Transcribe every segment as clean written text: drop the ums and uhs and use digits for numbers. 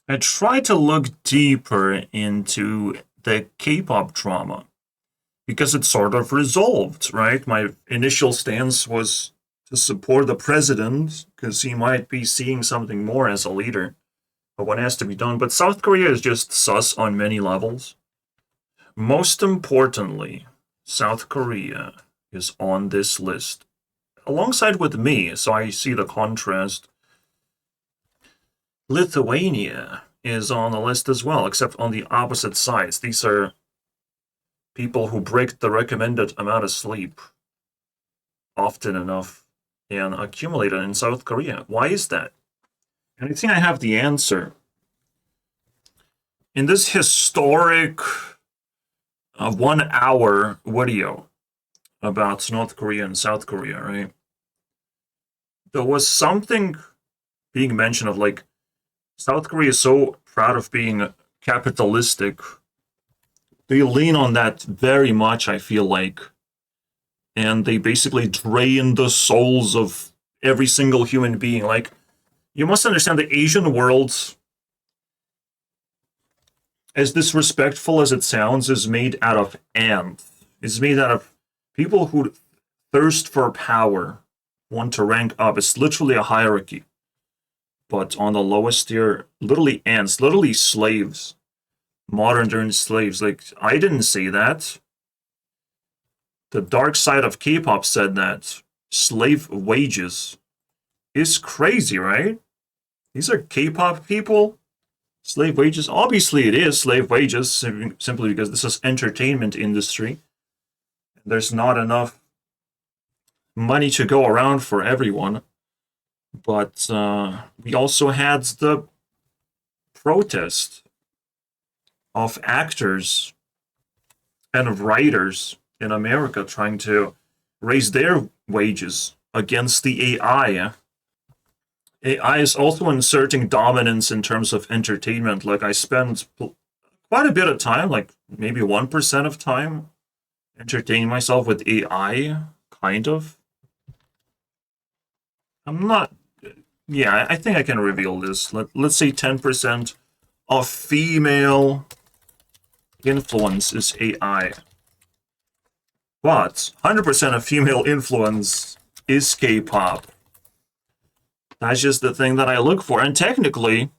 I tried to look deeper into the K-pop drama because it sort of resolved, right? My initial stance was to support the president because he might be seeing something more as a leader. But what has to be done? But South Korea is just sus on many levels. Most importantly, South Korea is on this list alongside with me, so I see the contrast. Lithuania is on the list as well, except on the opposite sides. These are people who break the recommended amount of sleep often enough and accumulate it in South Korea. Why is that? And I think I have the answer. In this historic 1 hour video about North Korea and South Korea, right? There was something being mentioned of like South Korea is so proud of being capitalistic. They lean on that very much, I feel like. And they basically drain the souls of every single human being. Like, you must understand the Asian world, as disrespectful as it sounds, is made out of ants. It's made out of people who thirst for power, want to rank up. It's literally a hierarchy. But on the lowest tier, literally ants, literally slaves, modern day slaves. Like, I didn't say that. The Dark Side of Kpop said that slave wages is crazy, right? These are K-pop people. Slave wages. Obviously, it is slave wages simply because this is entertainment industry. There's not enough money to go around for everyone. But we also had the protest of actors and of writers in America trying to raise their wages against the AI. AI is also inserting dominance in terms of entertainment. Like, I spend quite a bit of time, like maybe 1% of time, entertaining myself with AI, kind of. I'm not. Yeah, I think I can reveal this. Let's say 10% of female influence is AI. But 100% of female influence is K-pop. That's just the thing that I look for. And technically,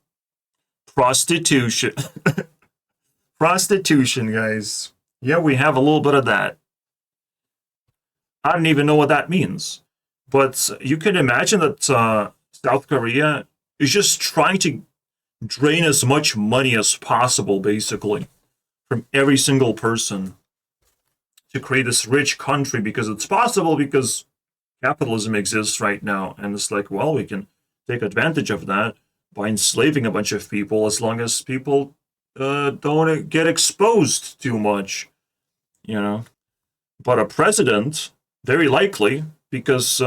prostitution. Prostitution, guys. Yeah, we have a little bit of that. I don't even know what that means. But you can imagine that South Korea is just trying to drain as much money as possible, basically, from every single person to create this rich country because it's possible because capitalism exists right now. And it's like, well, we can take advantage of that by enslaving a bunch of people as long as people don't get exposed too much, you know. But a president, very likely, because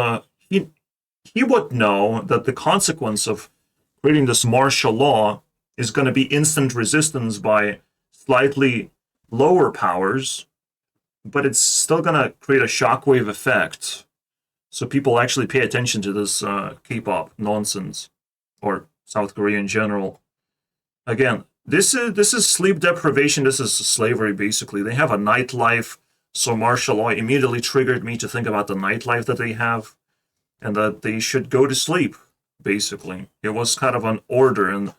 he would know that the consequence of creating this martial law is going to be instant resistance by slightly lower powers, but it's still going to create a shockwave effect. So people actually pay attention to this K-pop nonsense, or South Korea in general. Again, this is sleep deprivation. This is slavery, basically. They have a nightlife, so martial law immediately triggered me to think about the nightlife that they have, and that they should go to sleep. Basically, it was kind of an order, and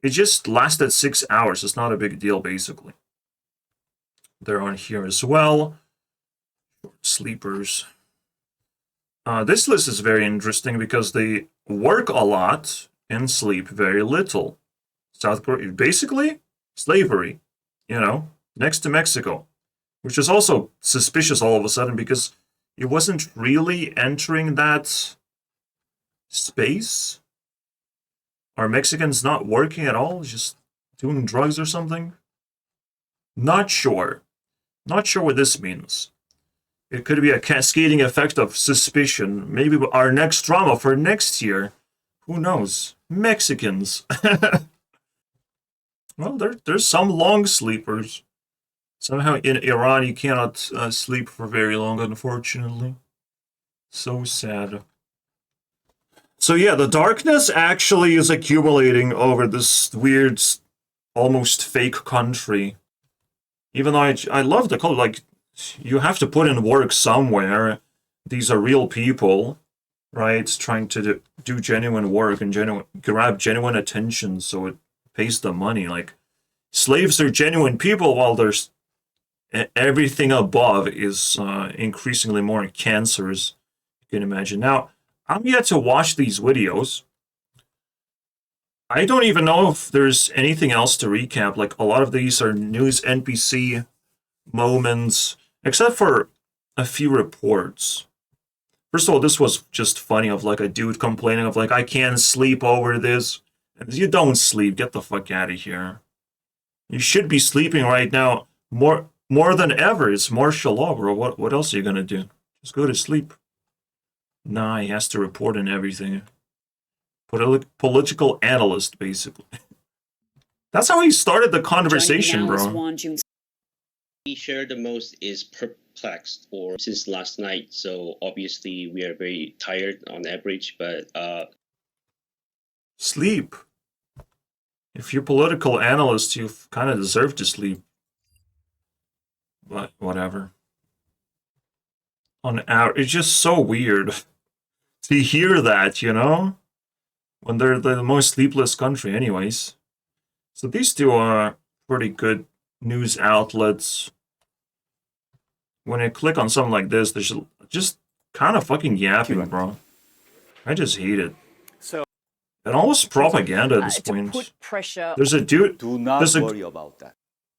it just lasted 6 hours. It's not a big deal, basically. They're on here as well. Sleepers. This list is very interesting because they work a lot and sleep very little. South Korea, basically, slavery, next to Mexico, which is also suspicious all of a sudden because it wasn't really entering that space. Are Mexicans not working at all? Just doing drugs or something? Not sure. Not sure what this means. It could be a cascading effect of suspicion. Maybe our next drama for next year. Who knows? Mexicans. Well, there's some long sleepers. Somehow in Iran you cannot sleep for very long, unfortunately. So sad. So yeah, the darkness actually is accumulating over this weird, almost fake country. Even though I love the color, like, you have to put in work somewhere. These are real people, right? Trying to do genuine work and grab genuine attention, so it pays the money. Like, slaves are genuine people, while there's everything above is increasingly more cancerous. You can imagine. Now, I'm yet to watch these videos. I don't even know if there's anything else to recap. Like, a lot of these are news NPC moments, except for a few reports. First of all, this was just funny, of like a dude complaining of like, I can't sleep over this. And you don't sleep, get the fuck out of here. You should be sleeping right now more than ever. It's martial law, bro. What else are you gonna do? Just go to sleep. Nah, he has to report and everything. Political analyst, basically. That's how he started the conversation, bro. We share the most is perplexed, or since last night. So obviously we are very tired on average, but sleep. If you're political analyst, you kind of deserve to sleep. But whatever. On our, it's just so weird to hear that, you know, when they're the most sleepless country, anyways. So these two are pretty good news outlets. When I click on something like this, there's just kind of fucking yapping, bro. I just hate it. So, and almost propaganda at this point. Put pressure. There's a dude. Do not worry about that.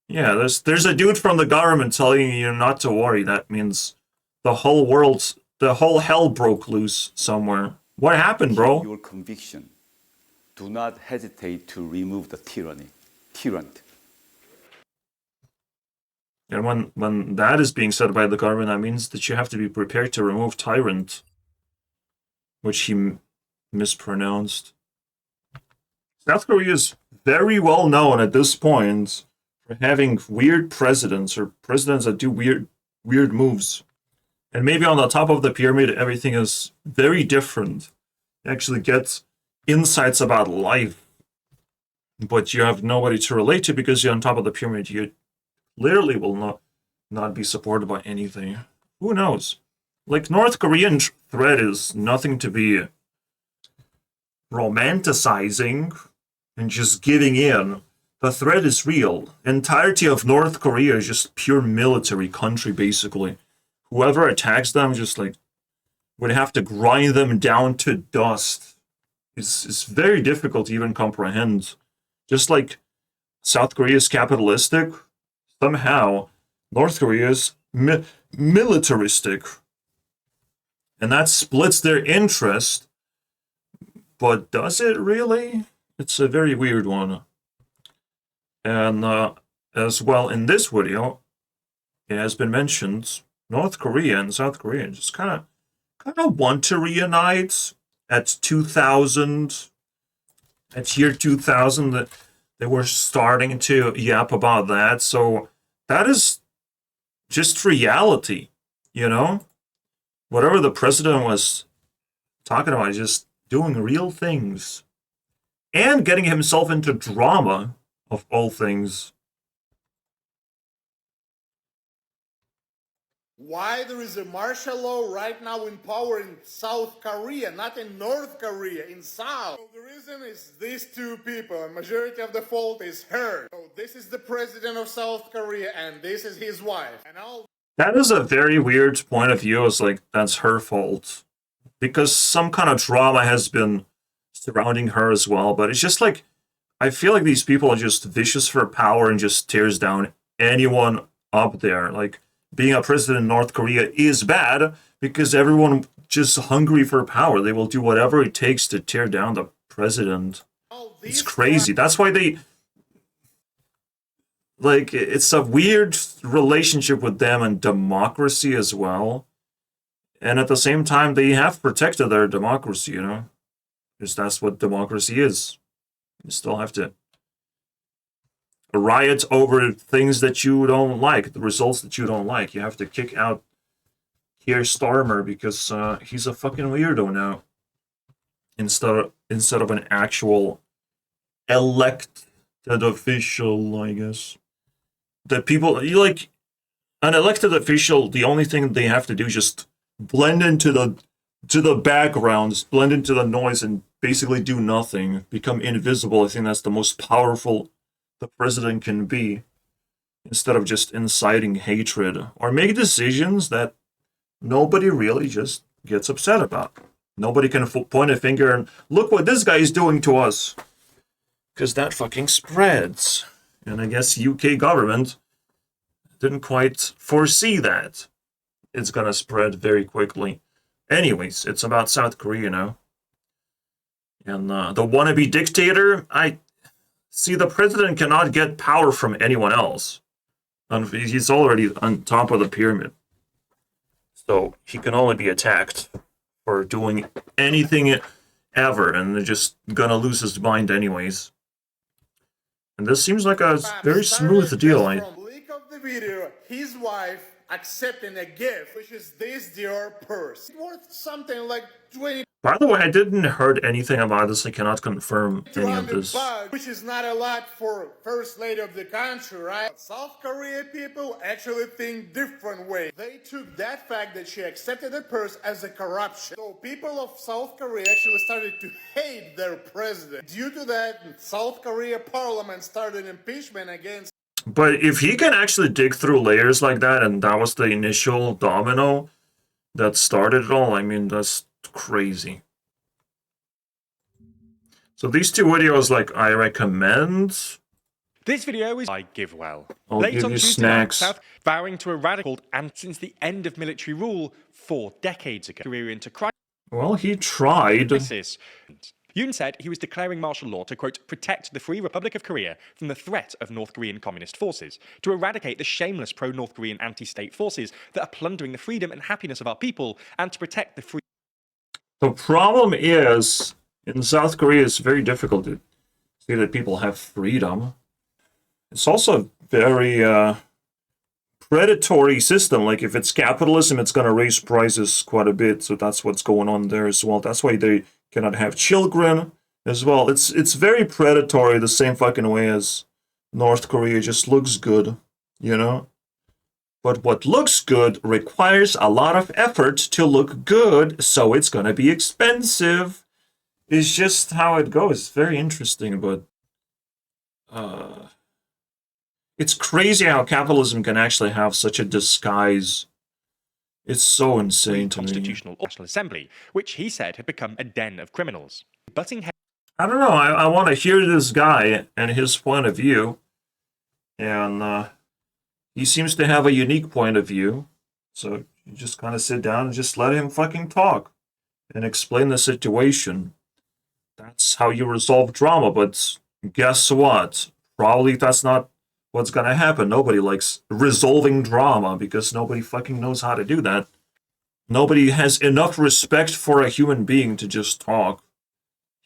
Yeah, there's a dude from the government telling you not to worry. That means the whole hell broke loose somewhere. What happened, bro? Your conviction. Do not hesitate to remove the tyrant. And when that is being said by the government, that means that you have to be prepared to remove tyrant, which he mispronounced. South Korea is very well known at this point for having weird presidents, or presidents that do weird moves. And maybe on the top of the pyramid, everything is very different. You actually get insights about life, but you have nobody to relate to because you're on top of the pyramid. You literally will not be supported by anything. Who knows? Like, North Korean threat is nothing to be romanticizing and just giving in. The threat is real. The entirety of North Korea is just pure military country, basically. Whoever attacks them just like would have to grind them down to dust. It's very difficult to even comprehend. Just like South Korea is capitalistic, somehow North Korea is militaristic. And that splits their interest. But does it really? It's a very weird one. And as well, in this video, it has been mentioned, North Korea and South Korea just kind of want to reunite at year 2000, that they were starting to yap about that. So that is just reality, you know? Whatever the president was talking about, just doing real things. And getting himself into drama, of all things. Why there is a martial law right now in power in South Korea, not in North Korea, in South. So the reason is these two people, and majority of the fault is her. So this is the president of South Korea, and this is his wife. And all. That is a very weird point of view. It's like, that's her fault. Because some kind of drama has been surrounding her as well. But it's just like, I feel like these people are just vicious for power and just tears down anyone up there. Like, being a president in North Korea is bad because everyone just hungry for power. They will do whatever it takes to tear down the president. It's crazy. That's why they... Like, it's a weird relationship with them and democracy as well. And at the same time, they have protected their democracy, you know? Because that's what democracy is. You still have to riot over things that you don't like, the results that you don't like. You have to kick out Keir Starmer because he's a fucking weirdo now. instead of an actual elected official, I guess. That people, like, an elected official, the only thing they have to do is just blend into the background, blend into the noise, and basically do nothing, become invisible. I think that's the most powerful the president can be, instead of just inciting hatred or make decisions that nobody really just gets upset about. Nobody can point a finger and look what this guy is doing to us, because that fucking spreads. And I guess UK government didn't quite foresee that it's gonna spread very quickly. Anyways, it's about South Korea now. And the wannabe dictator, I see the president cannot get power from anyone else. And he's already on top of the pyramid. So he can only be attacked for doing anything ever, and they're just gonna lose his mind anyways. And this seems like a very smooth deal. From leak of the video, his wife accepting a gift, which is this Dior purse. Worth something like 20. By the way, I didn't heard anything about this. I cannot confirm any of this. $200, which is not a lot for first lady of the country, right? But South Korea people actually think different way. They took that fact that she accepted the purse as a corruption. So people of South Korea actually started to hate their president. Due to that, South Korea parliament started impeachment against. But if he can actually dig through layers like that, and that was the initial domino that started it all, I mean, that's crazy. So these two videos, like, I recommend. This video is by GiveWell. I'll Late give on you Tuesday night, snacks. South vowing to eradicate and since the end of military rule 4 decades ago. Career into Well, he tried. crisis. Yoon said he was declaring martial law to, quote, protect the Free Republic of Korea from the threat of North Korean communist forces, to eradicate the shameless pro-North Korean anti-state forces that are plundering the freedom and happiness of our people, and to protect the free. The problem is, in South Korea, it's very difficult to see that people have freedom. It's also a very predatory system. Like, if it's capitalism, it's going to raise prices quite a bit. So that's what's going on there as well. That's why they cannot have children as well. It's very predatory, the same fucking way as North Korea. Just looks good, you know? But what looks good requires a lot of effort to look good, so it's gonna be expensive. It's just how it goes. It's very interesting, but it's crazy how capitalism can actually have such a disguise. It's so insane to me. Constitutional National Assembly, which he said had become a den of criminals. Butting heads I don't know. I want to hear this guy and his point of view. And he seems to have a unique point of view. So you just kind of sit down and just let him fucking talk and explain the situation. That's how you resolve drama. But guess what? Probably that's not what's going to happen. Nobody likes resolving drama because nobody fucking knows how to do that. Nobody has enough respect for a human being to just talk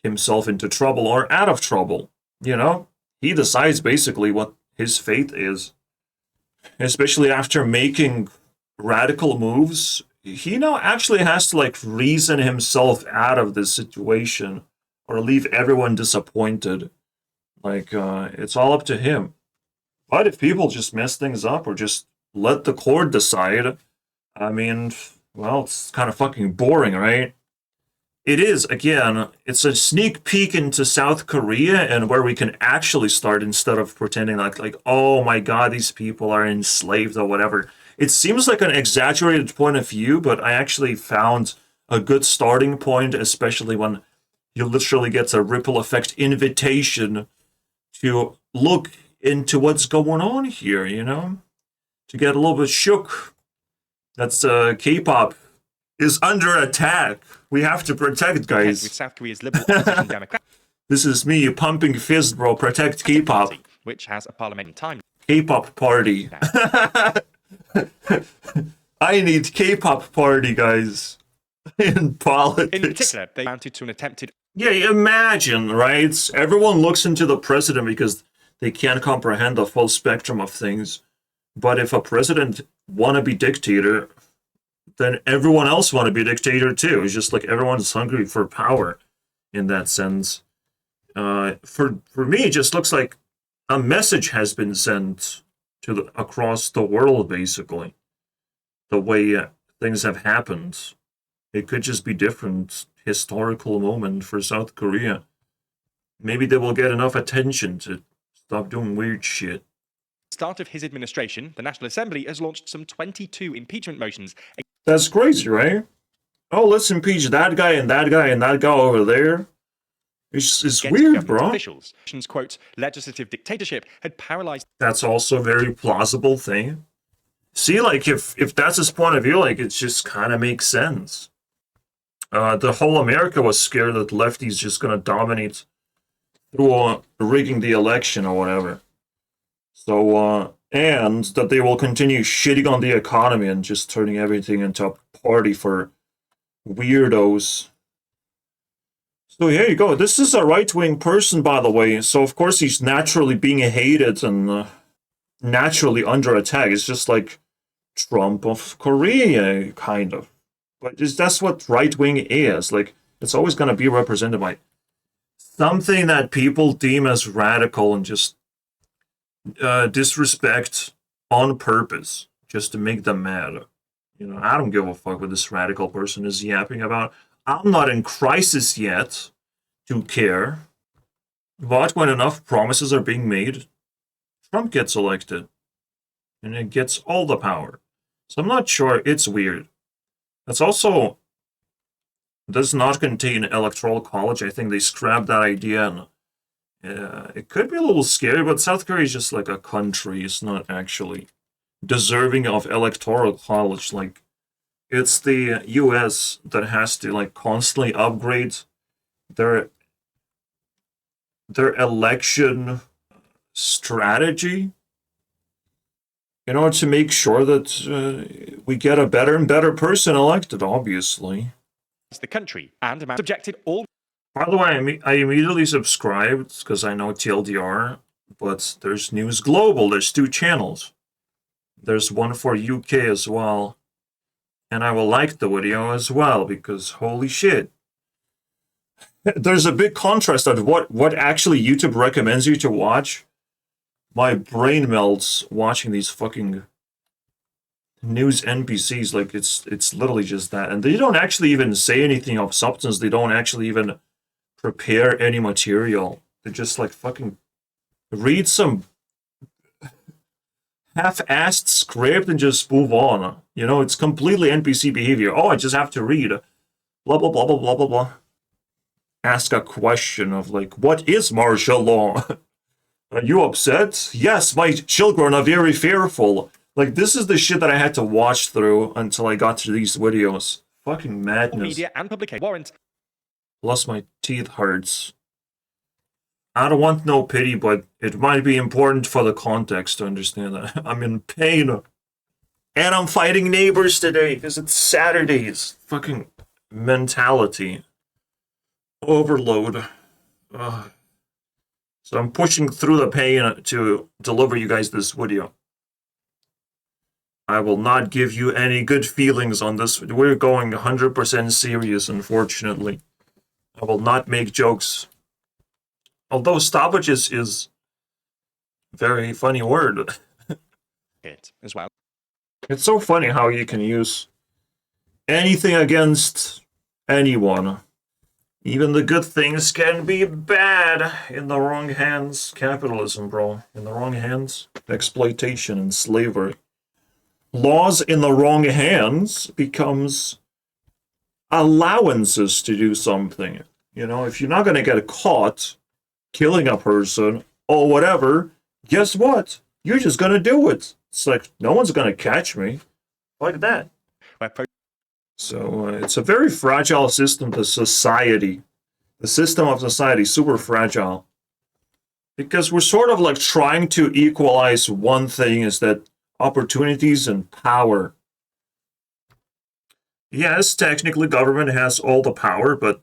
himself into trouble or out of trouble. You know? He decides basically what his fate is. Especially after making radical moves, he now actually has to, like, reason himself out of this situation or leave everyone disappointed. Like, it's all up to him. But if people just mess things up or just let the court decide, I mean, well, it's kind of fucking boring, right? It is, again, it's a sneak peek into South Korea and where we can actually start instead of pretending like, oh my god, these people are enslaved or whatever. It seems like an exaggerated point of view, but I actually found a good starting point, especially when you literally get a ripple effect invitation to look into what's going on here, you know? To get a little bit shook. That's K-pop is under attack. We have to protect, guys. with South Korea's liberal opposition Democrat, This is me pumping fist, bro. Protect K-pop. which has a parliamentary time. K-pop party. I need K-pop party, guys. In politics. In particular, they mounted to an attempted Yeah, imagine, right? Everyone looks into the president because they can't comprehend the full spectrum of things. But if a president wanna be dictator, then everyone else wanna be dictator too. It's just like everyone's hungry for power. in that sense. For me, it just looks like a message has been sent to across the world, basically. The way things have happened. It could just be different historical moment for South Korea. Maybe they will get enough attention to stop doing weird shit. Start of his administration, the National Assembly has launched some 22 impeachment motions. That's crazy, right? Oh, let's impeach that guy and that guy and that guy over there. It's against weird, government bro. officials. Quote, legislative dictatorship had paralyzed. That's also a very plausible thing. See, like, if that's his point of view, like, it just kind of makes sense. The whole America was scared that lefties just gonna dominate through rigging the election or whatever. So, and that they will continue shitting on the economy and just turning everything into a party for weirdos. So here you go. This is a right-wing person, by the way. So of course he's naturally being hated and naturally under attack. It's just like Trump of Korea, kind of. But that's what right-wing is. Like, it's always going to be represented by something that people deem as radical and just disrespect on purpose, just to make them mad. You know, I don't give a fuck what this radical person is yapping about. I'm not in crisis yet to care. But when enough promises are being made, Trump gets elected. And it gets all the power. So I'm not sure. It's weird. That's also does not contain electoral college. I think they scrapped that idea. And it could be a little scary, but South Korea is just like a country. It's not actually deserving of electoral college. Like, it's the US that has to like constantly upgrade their election strategy in order to make sure that we get a better and better person elected, obviously. The country and subjected all. By the way, I immediately subscribed because I know TLDR, but there's News Global. There's 2 channels. There's one for UK as well. And I will like the video as well because holy shit. There's a big contrast of what actually YouTube recommends you to watch. My brain melts watching these fucking news NPCs. Like, it's literally just that. And they don't actually even say anything of substance. They don't actually even prepare any material. They just like fucking read some half-assed script and just move on. You know, it's completely NPC behavior. Oh, I just have to read. Blah, blah, blah, blah, blah, blah, blah. Ask a question of like, what is martial law? Are you upset? Yes, my children are very fearful. Like, this is the shit that I had to watch through until I got to these videos. Fucking madness. Media and publication warrant. Plus my teeth hurts. I don't want no pity, but it might be important for the context to understand that I'm in pain. And I'm fighting neighbors today because it's Saturdays. Fucking mentality. Overload. Ugh. So I'm pushing through the pain to deliver you guys this video. I will not give you any good feelings on this. We're going 100% serious, unfortunately. I will not make jokes. Although stoppage is a very funny word. It as well. It's so funny how you can use anything against anyone. Even the good things can be bad in the wrong hands. Capitalism, bro. In the wrong hands. Exploitation and slavery. Laws in the wrong hands becomes allowances to do something. You know, if you're not going to get caught killing a person or whatever, guess what? You're just going to do it. It's like, no one's going to catch me. Like that. So it's a very fragile system, the society. The system of society, super fragile. Because we're sort of like trying to equalize one thing, is that opportunities and power. Yes, technically government has all the power, but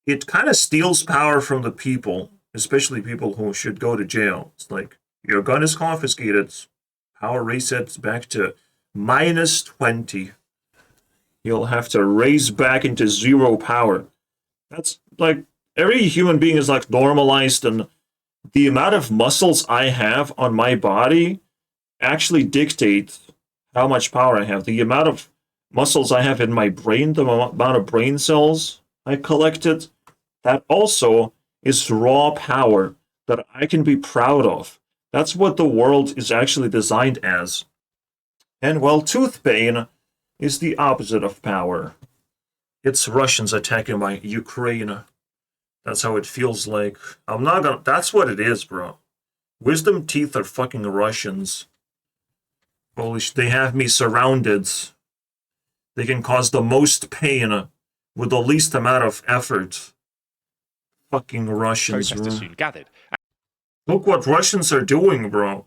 it kind of steals power from the people, especially people who should go to jail. It's like, your gun is confiscated, power resets back to -20. You'll have to raise back into 0 power. That's like every human being is like normalized, and the amount of muscles I have on my body actually dictates how much power I have. The amount of muscles I have in my brain, the amount of brain cells I collected, that also is raw power that I can be proud of. That's what the world is actually designed as. And well, tooth pain is the opposite of power. It's Russians attacking my Ukraine. That's how it feels like. I'm not gonna. That's what it is, bro. Wisdom teeth are fucking Russians. Holy sh! They have me surrounded. They can cause the most pain with the least amount of effort. Fucking Russians, protesters bro. soon gathered. Look what Russians are doing, bro.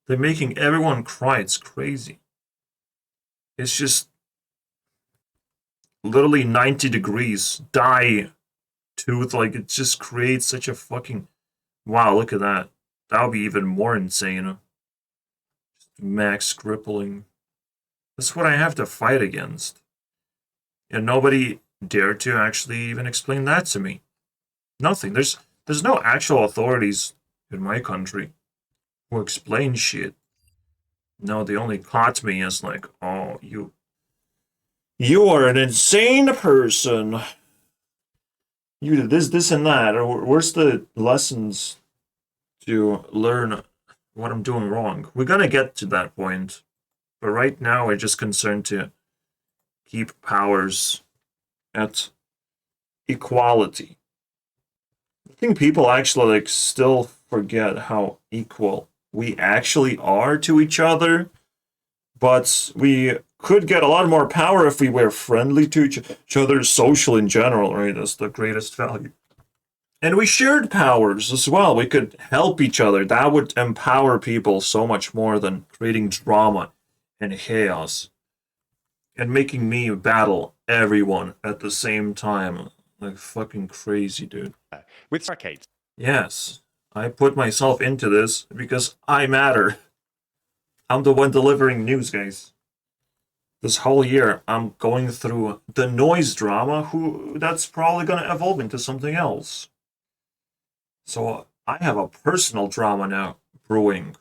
They're making everyone cry. It's crazy. It's just literally 90 degrees. Die. Tooth, like, it just creates such a fucking... Wow, look at that. That would be even more insane. Max crippling. That's what I have to fight against. And nobody dared to actually even explain that to me. Nothing. There's no actual authorities in my country who explain shit. No, they only caught me as like, oh, you are an insane person. You did this, and that. Or where's the lessons to learn what I'm doing wrong? We're gonna get to that point. But right now, we're just concerned to keep powers at equality. I think people actually like still forget how equal we actually are to each other. But we could get a lot more power if we were friendly to each other, social in general, right? That's the greatest value. And we shared powers as well. We could help each other. That would empower people so much more than creating drama and chaos and making me battle everyone at the same time. Like fucking crazy, dude. With arcades. Yes, I put myself into this because I matter. I'm the one delivering news, guys. This whole year, I'm going through the noise drama, that's probably going to evolve into something else. So I have a personal drama now brewing.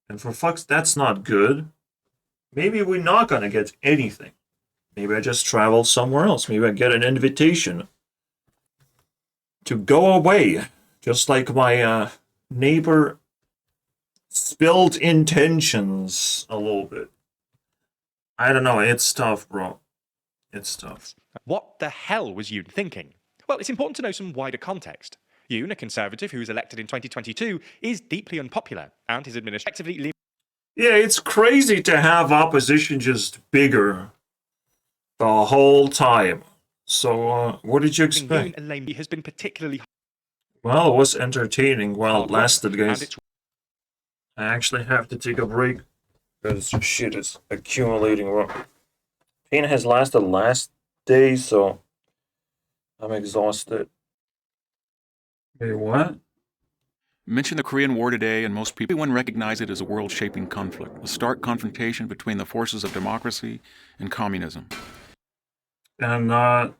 And for fuck's, that's not good. Maybe we're not going to get anything. Maybe I just travel somewhere else. Maybe I get an invitation to go away. Just like my neighbor spilled intentions a little bit. I don't know, it's tough, bro. It's tough. What the hell was Yoon thinking? Well, it's important to know some wider context. Yoon, a conservative who was elected in 2022, is deeply unpopular, and his administratively... Yeah, it's crazy to have opposition just bigger the whole time. So, what did you expect? Yoon has been particularly... Well, it was entertaining while it lasted, guys. It's... I actually have to take a break because shit is accumulating. Pain has lasted last day, so I'm exhausted. Wait, what? Mention the Korean War today, and most people recognize it as a world-shaping conflict, a stark confrontation between the forces of democracy and communism. And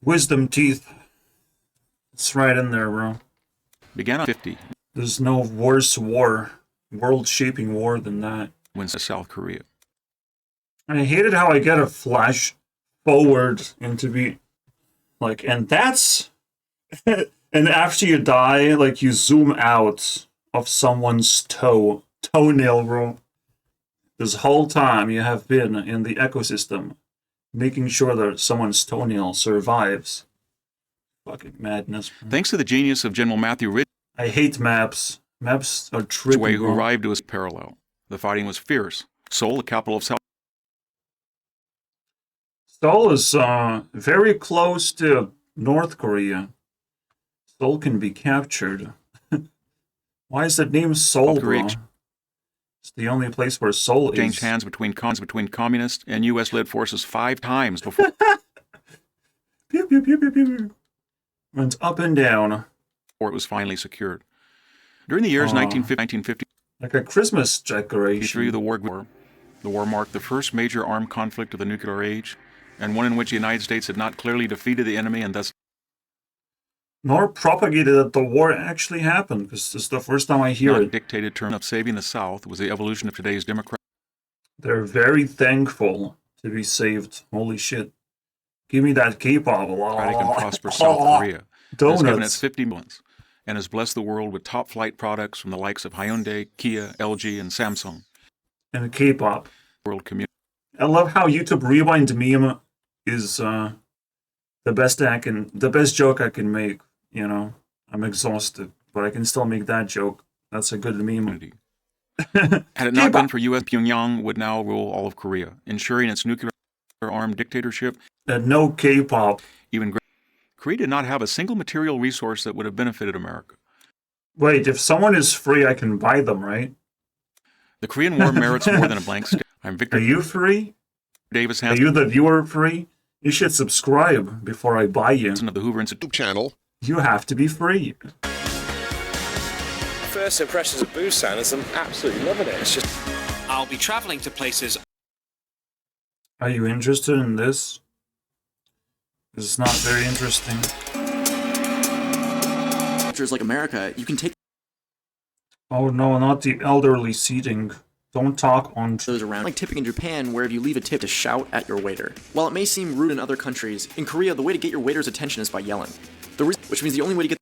wisdom teeth. It's right in there, bro. Began on 50. There's no worse war, world-shaping war than that. When South Korea. I hated how I get a flash forward into be like, and that's and after you die, like you zoom out of someone's toenail, bro. This whole time you have been in the ecosystem, making sure that someone's toenail survives. Fucking madness, bro. Thanks to the genius of General Matthew I hate maps. Maps are tricky, Ridgway, who bro. arrived to us parallel. The fighting was fierce. Seoul, the capital of South. Seoul is very close to North Korea. Seoul can be captured. Why is that name Seoul, bro? It's the only place where Seoul is. Changed hands between communist and U.S.-led forces 5 times before. Pew, pew, pew, pew, pew. Went up and down. Before it was finally secured. During the years 1950, like a Christmas decoration. The war marked the first major armed conflict of the nuclear age, and one in which the United States had not clearly defeated the enemy and thus... nor propagated that the war actually happened, because this is the first time I hear not it. dictated term of saving the South was the evolution of today's democratic They're very thankful to be saved. Holy shit. Give me that K-pop. and prosperous South Korea. It has given its Donuts. 50 millions and has blessed the world with top flight products from the likes of Hyundai, Kia, LG, and Samsung. And K-pop. World community. I love how YouTube Rewind meme is the best joke I can make. You know, I'm exhausted, but I can still make that joke. That's a good meme. Had it not been for U.S., Pyongyang would now rule all of Korea, ensuring its nuclear-armed dictatorship. And no K-pop. Even Korea did not have a single material resource that would have benefited America. Wait, if someone is free, I can buy them, right? The Korean War merits more than a blank stare. I'm Victor. Are you free? Davis Are Hansen you the viewer free? You should subscribe before I buy you. of the Hoover Institute channel. You have to be free. First impressions of Busan is I'm absolutely loving it. It's just I'll be traveling to places. Are you interested in this? This is not very interesting. Cultures like America, you can take Oh no, not the elderly seating. Don't talk on... those around. Like tipping in Japan, where if you leave a tip to shout at your waiter. While it may seem rude in other countries, in Korea, the way to get your waiter's attention is by yelling. Which means the only way to get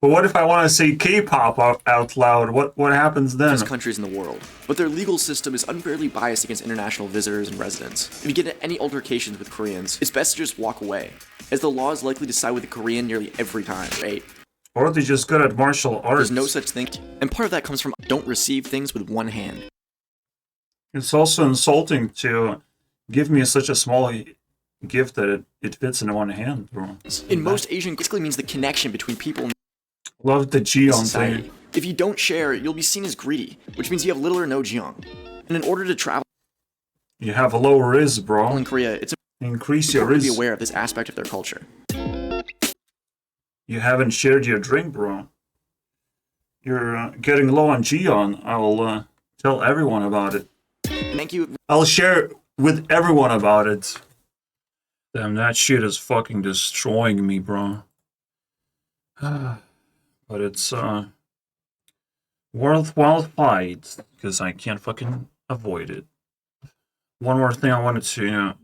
But what if I want to say K-pop out loud? What happens then? those countries in the world. But their legal system is unfairly biased against international visitors and residents. If you get into any altercations with Koreans, it's best to just walk away, as the law is likely to side with the Korean nearly every time. 8. Or they're just good at martial arts. There's no such thing, and part of that comes from don't receive things with one hand. It's also insulting to give me such a small gift that it fits in one hand, bro. In most Asian, basically means the connection between people and Love the Geon society. thing. If you don't share, you'll be seen as greedy, which means you have little or no jeong. And in order to travel You have a low riz, bro. in Korea, it's Increase your important to riz. be aware of this aspect of their culture. You haven't shared your drink, bro. You're getting low on Geon. I will tell everyone about it. Thank you. I'll share with everyone about it. Damn, that shit is fucking destroying me, bro. But it's worthwhile fight because I can't fucking avoid it. One more thing I wanted to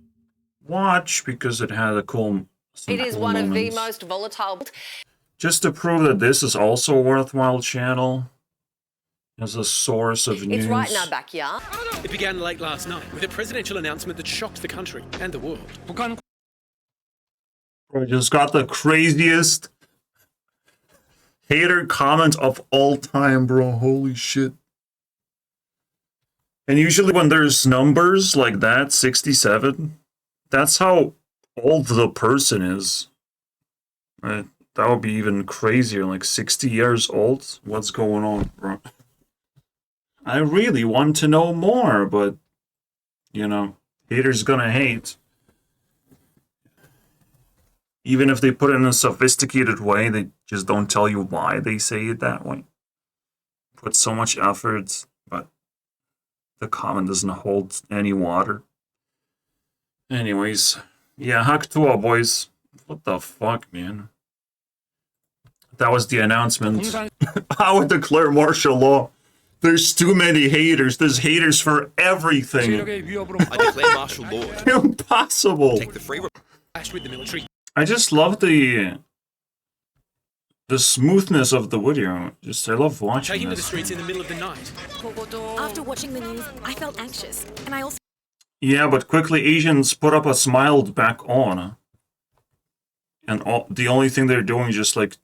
watch because it had a cool. It is one of the most volatile. Just to prove that this is also a worthwhile channel as a source of news. It's right in our backyard. It began late last night with a presidential announcement that shocked the country and the world. I just got the craziest hater comment of all time, bro. Holy shit. And usually when there's numbers like that, 67, that's how old the person is. Right? That would be even crazier, like 60 years old. What's going on, bro? I really want to know more, but, you know, haters gonna hate. Even if they put it in a sophisticated way, they just don't tell you why they say it that way. Put so much effort, but the comment doesn't hold any water. Anyways, yeah, Haktua, boys. What the fuck, man? That was the announcement. I would declare martial law. There's too many haters. There's haters for everything. I declare martial law. Impossible. Take the free clash with the military. I just love the smoothness of the video. I love watching Taking to the this. streets in the middle of the night. After watching the news, I felt anxious, and I also Yeah, but quickly Asians put up a smile back on. And the only thing they're doing is just like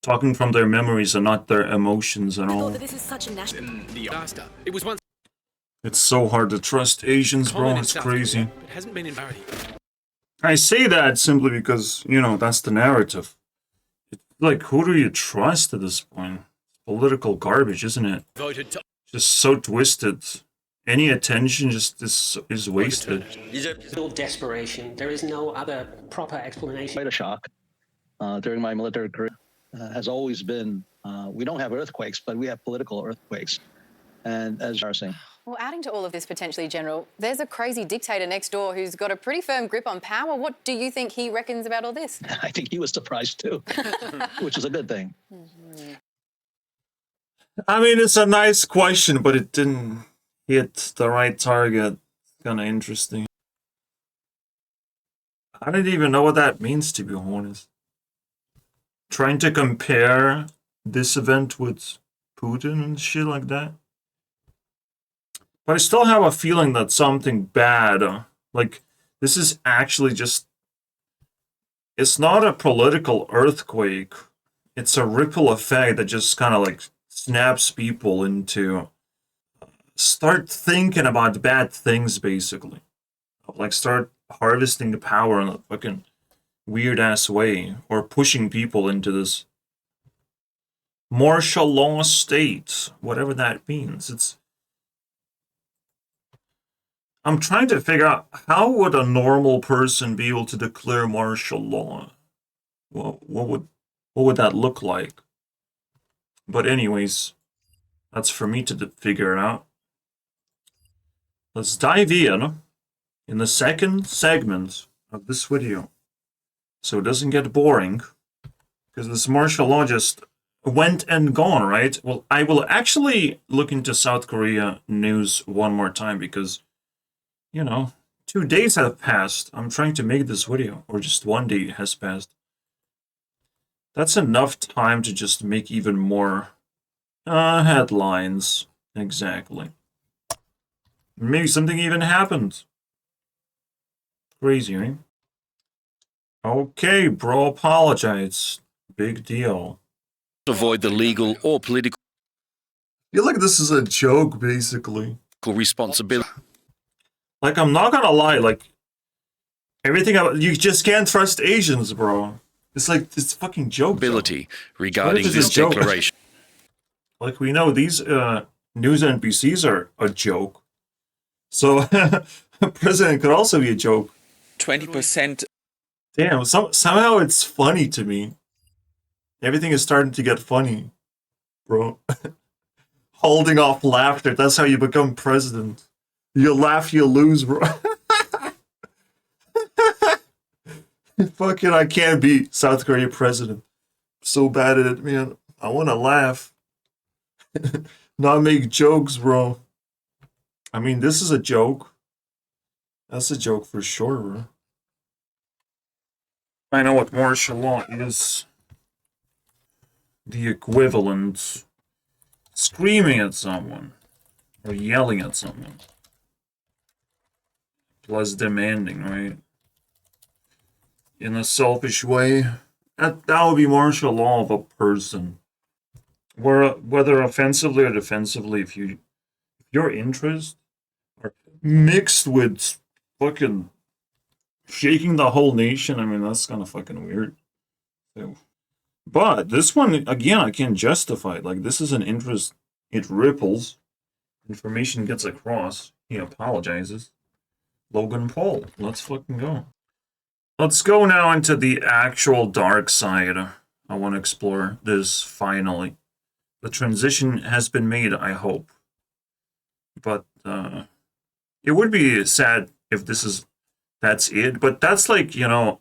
talking from their memories and not their emotions at thought all. that this is such a national. The disaster. It was once It's so hard to trust Asians, common bro. in It's South crazy. Korea, but hasn't been in variety. I say that simply because, you know, that's the narrative. It's like, who do you trust at this point? Political garbage, isn't it? Voted to Just so twisted. Any attention just is wasted. Real desperation. There is no other proper explanation. Quite a shock during my military career. Has always been, we don't have earthquakes, but we have political earthquakes. And as embarrassing. Well, adding to all of this potentially, General, there's a crazy dictator next door who's got a pretty firm grip on power. What do you think he reckons about all this? I think he was surprised too, which is a good thing. I mean, it's a nice question, but it didn't hit the right target. Kind of interesting. I don't even know what that means, to be honest. Trying to compare this event with Putin and shit like that. But I still have a feeling that something bad, like, this is actually just... It's not a political earthquake. It's a ripple effect that just kind of, like, snaps people into... Start thinking about bad things, basically. Like, start harvesting the power in a fucking weird-ass way. Or pushing people into this martial law state. Whatever that means. I'm trying to figure out, how would a normal person be able to declare martial law? Well, what would that look like? But anyways, that's for me to figure it out. Let's dive in the second segment of this video, so it doesn't get boring, because this martial law just went and gone, right? Well, I will actually look into South Korea news one more time, because, you know, 2 days have passed. I'm trying to make this video, or just 1 day has passed. That's enough time to just make even more headlines. Exactly. Maybe something even happened. Crazy, right? Okay, bro, apologize. Big deal. Avoid the legal or political I feel like this is a joke, basically. responsibility. Like, I'm not gonna lie, like, everything you just can't trust Asians, bro. It's like this fucking joke. Regarding What if this it's a joke? declaration. Like, we know these news NPCs are a joke. So, president could also be a joke. 20%. Damn, somehow it's funny to me. Everything is starting to get funny, bro. Holding off laughter, that's how you become president. You laugh, you lose, bro. Fucking, I can't be South Korea president. So bad at it, man. I want to laugh. Not make jokes, bro. I mean, this is a joke. That's a joke for sure, bro. I know what martial law is. The equivalent. Screaming at someone. Or yelling at someone. Plus demanding, right? In a selfish way. That would be martial law of a person. Whether offensively or defensively, if your interests are mixed with fucking shaking the whole nation, I mean, that's kind of fucking weird. So, but this one, again, I can't justify it. Like, this is an interest. It ripples. Information gets across. He apologizes. Logan Paul. Let's fucking go. Let's go now into the actual dark side. I want to explore this finally. The transition has been made, I hope. But it would be sad if that's it. But that's like, you know,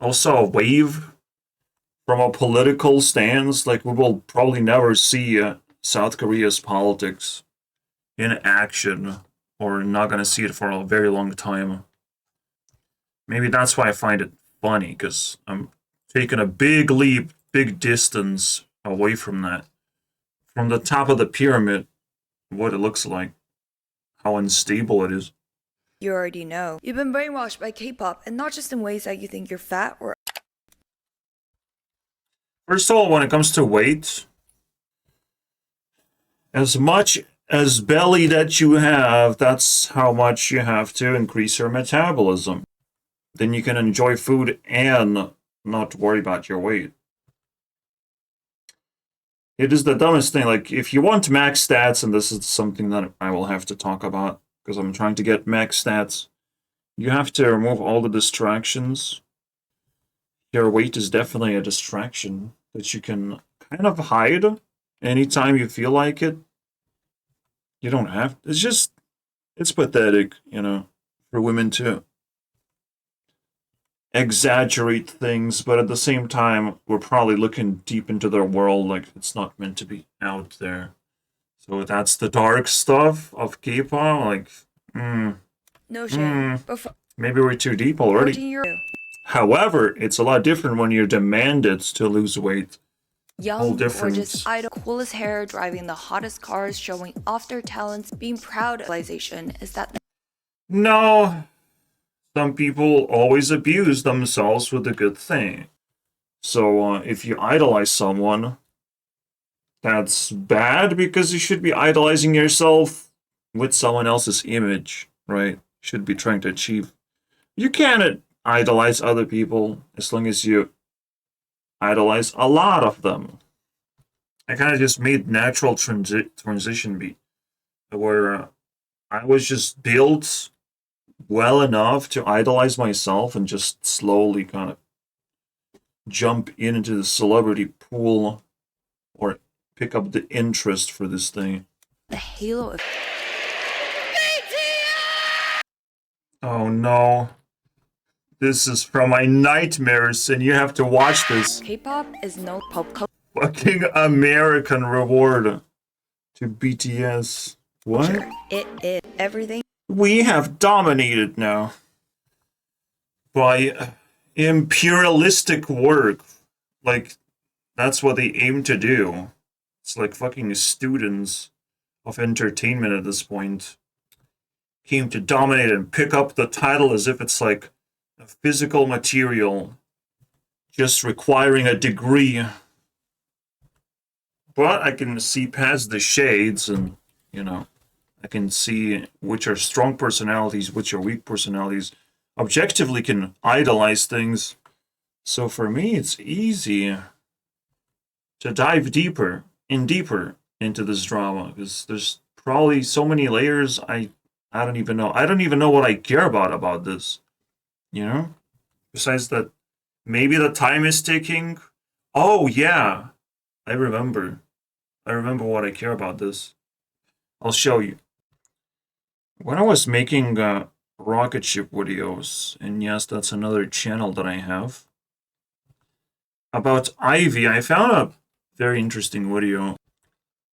also a wave from a political stance. Like, we will probably never see South Korea's politics in action, or not going to see it for a very long time. Maybe that's why I find it funny, because I'm taking a big leap, big distance away from that. From the top of the pyramid, what it looks like, how unstable it is. You already know. You've been brainwashed by K-pop, and not just in ways that you think you're fat or... First of all, when it comes to weight, as much as belly that you have, that's how much you have to increase your metabolism. Then you can enjoy food and not worry about your weight. It is the dumbest thing. Like, if you want max stats, and this is something that I will have to talk about, because I'm trying to get max stats, you have to remove all the distractions. Your weight is definitely a distraction that you can kind of hide anytime you feel like it. You don't have. It's pathetic, you know, for women to exaggerate things, but at the same time, we're probably looking deep into their world, like it's not meant to be out there. So that's the dark stuff of K-pop. Like, No shame. But for maybe we're too deep already. 14-year-old However, it's a lot different when you're demanded to lose weight. Whole young, difference. gorgeous idol, coolest hair, driving the hottest cars, showing off their talents, being proud of realization is that No, some people always abuse themselves with a good thing. So if you idolize someone, that's bad because you should be idolizing yourself with someone else's image, right? Should be trying to achieve. You can't idolize other people as long as you idolize a lot of them. I kind of just made natural transition be where I was just built well enough to idolize myself and just slowly kind of jump into the celebrity pool or pick up the interest for this thing. the halo of Oh no. This is from my nightmares and you have to watch this. K-pop is no pop culture. Fucking American reward to BTS. What? It is everything. We have dominated now by imperialistic work. Like, that's what they aim to do. It's like fucking students of entertainment at this point came to dominate and pick up the title as if it's like a physical material just requiring a degree. But I can see past the shades and, you know, I can see which are strong personalities, which are weak personalities. Objectively can idolize things. So for me, it's easy to dive deeper and deeper into this drama because there's probably so many layers I don't even know. I don't even know what I care about this. You know? Besides that, maybe the time is ticking. Oh, yeah. I remember what I care about this. I'll show you. When I was making rocket ship videos, and yes, that's another channel that I have, about Ivy, I found a very interesting video.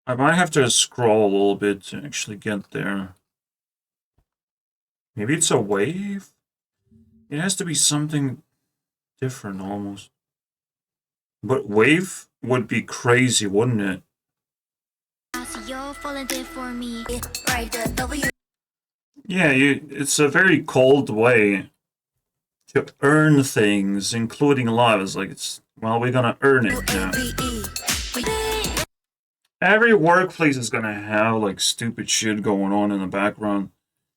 I might have to scroll a little bit to actually get there. Maybe it's a wave? It has to be something different almost. But wave would be crazy, wouldn't it? Yeah, it's a very cold way to earn things, including love. It's like, well, we're gonna earn it now. Every workplace is gonna have, like, stupid shit going on in the background.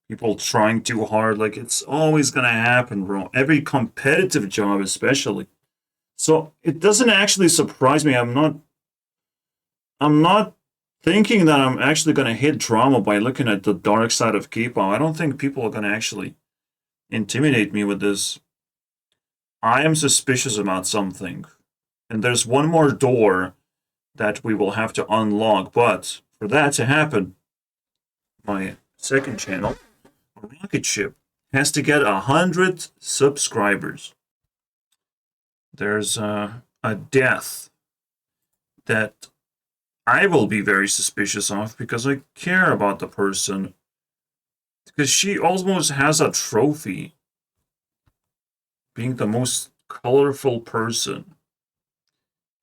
People trying too hard, like, it's always gonna happen, bro. Every competitive job, especially. So, it doesn't actually surprise me. I'm not thinking that I'm actually gonna hit drama by looking at the dark side of Kpop. I don't think people are gonna actually intimidate me with this. I am suspicious about something. And there's one more door that we will have to unlock. But for that to happen, my second channel, Rocket Ship, has to get 100 subscribers. There's a death that I will be very suspicious of because I care about the person. Because she almost has a trophy. Being the most colorful person.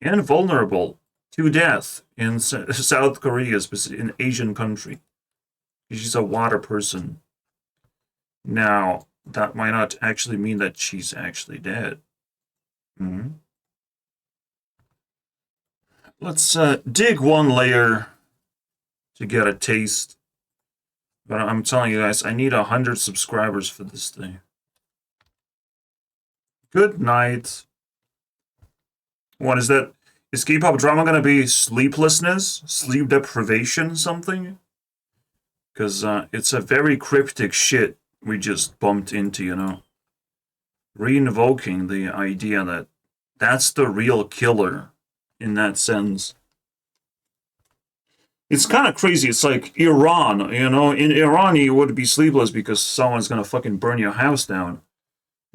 And vulnerable to death in South Korea, in an Asian country. She's a water person. Now, that might not actually mean that she's actually dead. Let's dig one layer to get a taste. But I'm telling you guys, I need 100 subscribers for this thing. Good night. What is that? Is K-pop drama gonna be sleeplessness? Sleep deprivation? Something? Because it's a very cryptic shit we just bumped into, you know? Reinvoking the idea that that's the real killer in that sense. It's kind of crazy. It's like Iran, you know? In Iran, you would be sleepless because someone's gonna fucking burn your house down.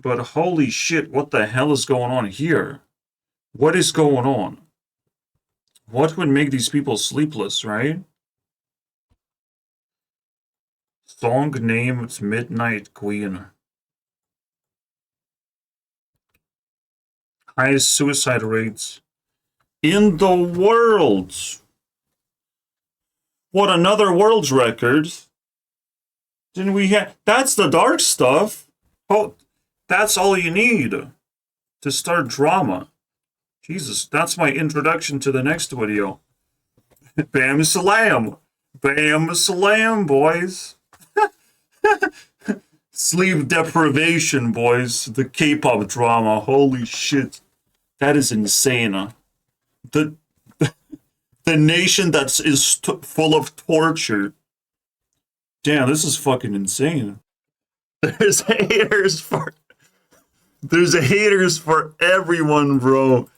But holy shit, what the hell is going on here? What is going on? What would make these people sleepless, right? Song named Midnight Queen. Highest suicide rates in the world. What, another world's record? Didn't we have... That's the dark stuff. Oh, that's all you need to start drama. Jesus, that's my introduction to the next video. Bam salam. Bam salam, boys. Sleep deprivation, boys. The K-pop drama. Holy shit. That is insane. The nation that is full of torture. Damn, this is fucking insane. There's haters for everyone, bro.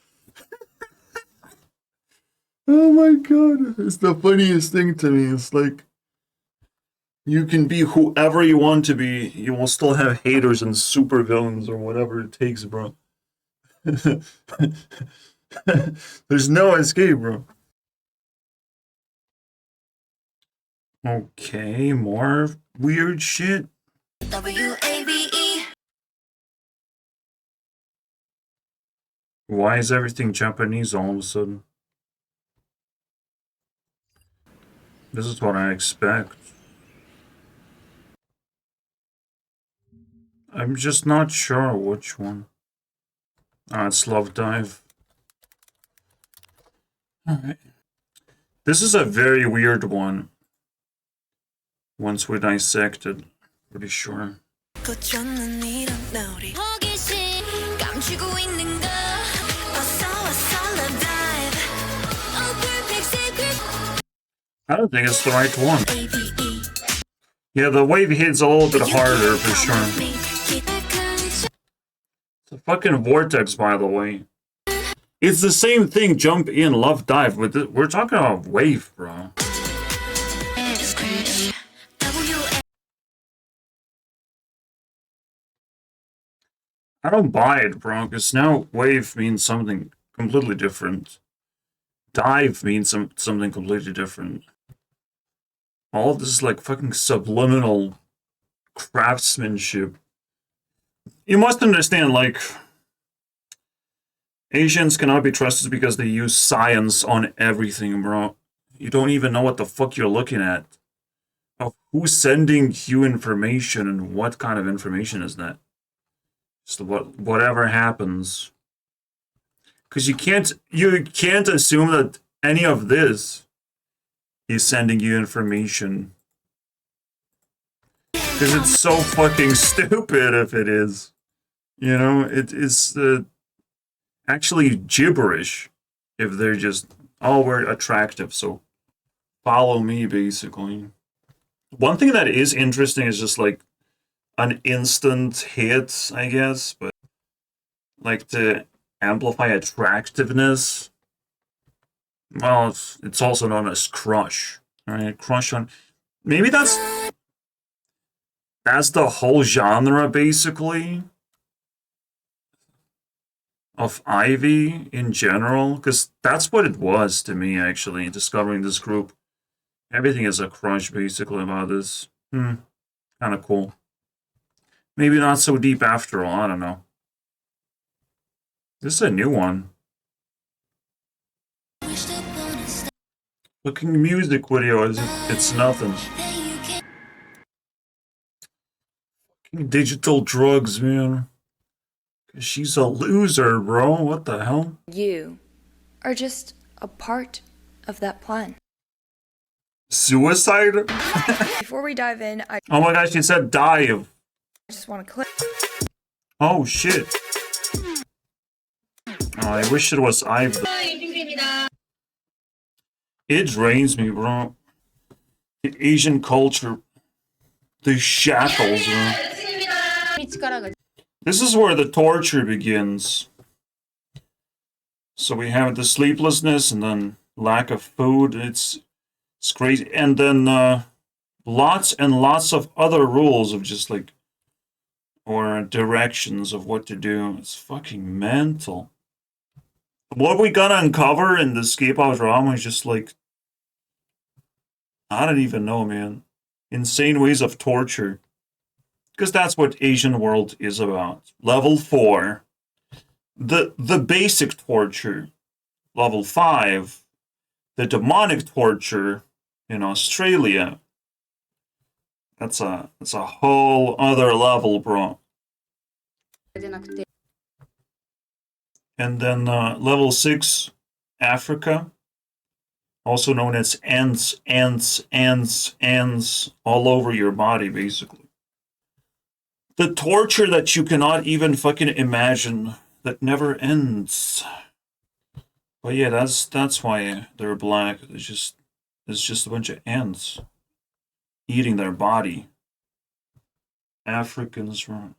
Oh my god, it's the funniest thing to me. It's like, you can be whoever you want to be, you will still have haters and supervillains or whatever it takes, bro. There's no escape, bro. Okay, more weird shit. WAVE. Why is everything Japanese all of a sudden? This is what I expect. I'm just not sure which one. Ah, it's Love Dive. Alright. This is a very weird one. Once we dissect it, pretty sure. I don't think it's the right one. Yeah, the wave hit's a little bit harder for sure. It's a fucking vortex, by the way. It's the same thing, Jump In, Love Dive, but we're talking about wave, bro. I don't buy it, bro, because now wave means something completely different. Dive means something completely different. All of this is like fucking subliminal craftsmanship. You must understand, like, Asians cannot be trusted because they use science on everything, bro. You don't even know what the fuck you're looking at. Of who's sending you information and what kind of information is that? Just whatever happens. Because you can't assume that any of this is sending you information. Because it's so fucking stupid if it is. You know, it is actually gibberish if they're just, oh, we're attractive, so follow me, basically. One thing that is interesting is just like an instant hit, I guess, but like to amplify attractiveness, well, it's also known as crush. Alright, crush on... Maybe that's the whole genre, basically, of Ivy in general, because that's what it was to me, actually, discovering this group. Everything is a crush, basically, about this. Kind of cool. Maybe not so deep after all, I don't know. This is a new one. Looking music video, it's nothing. Fucking digital drugs, man. She's a loser, bro. What the hell? You are just a part of that plan. Suicide? Before we dive in, Oh my gosh, she said dive. I just want to click. Oh shit. Oh, I wish it was Ive. It drains me, bro. The Asian culture. The shackles, bro. This is where the torture begins. So we have the sleeplessness and then lack of food. It's It's crazy. And then lots and lots of other rules of just like, or directions of what to do. It's fucking mental. What we gonna uncover in this K-pop drama is just like, I don't even know, man. Insane ways of torture. Because that's what Asian world is about. Level 4, the basic torture. Level 5, the demonic torture in Australia. That's a whole other level, bro. And then level 6, Africa, also known as ants all over your body, basically. The torture that you cannot even fucking imagine, that never ends. But yeah, that's why they're black. It's just a bunch of ants eating their body. Africans, right?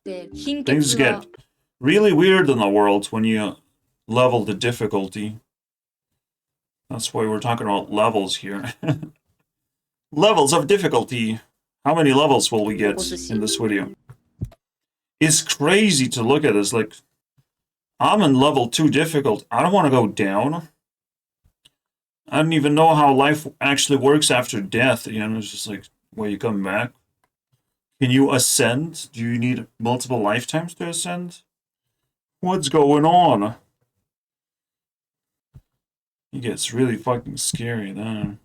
Things get really weird in the world when you level the difficulty. That's why we're talking about levels here. Levels of difficulty. How many levels will we get in this video? It's crazy to look at this. Like, I'm in level 2 difficult. I don't want to go down. I don't even know how life actually works after death. You know, it's just like, where you come back. Can you ascend? Do you need multiple lifetimes to ascend? What's going on? It gets really fucking scary then.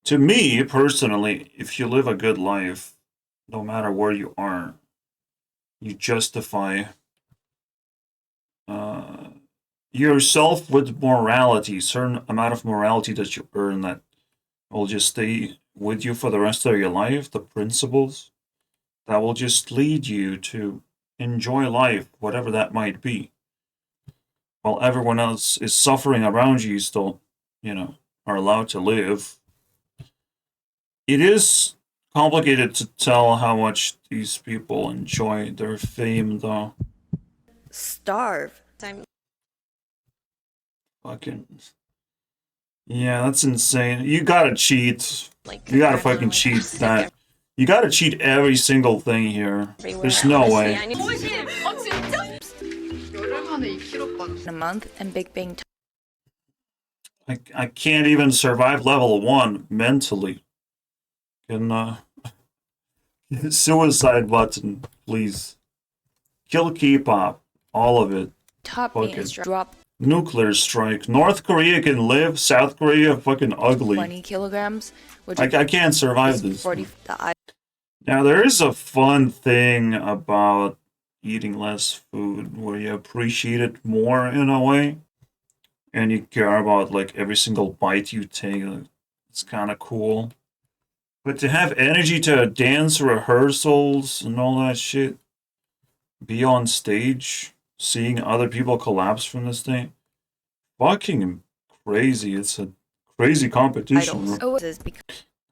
To me, personally, if you live a good life, no matter where you are, you justify yourself with morality, certain amount of morality that you earn that will just stay with you for the rest of your life, the principles that will just lead you to enjoy life, whatever that might be. While everyone else is suffering around you, you still, are allowed to live. It is complicated to tell how much these people enjoy their fame, though. Starve. Fucking. Yeah, that's insane. You gotta cheat. You gotta fucking cheat that. You gotta cheat every single thing here. There's no way. A month and Big Bang. I can't even survive level 1 mentally. Can suicide button, please. Kill K-pop, all of it. Top maintenance drop. Nuclear strike. North Korea can live. South Korea fucking ugly. 20 kilograms. Which I can't survive this. Now there is a fun thing about eating less food where you appreciate it more in a way, and you care about like every single bite you take. It's kind of cool. But to have energy to dance rehearsals and all that shit, be on stage, seeing other people collapse from this thing, fucking crazy. It's a crazy competition.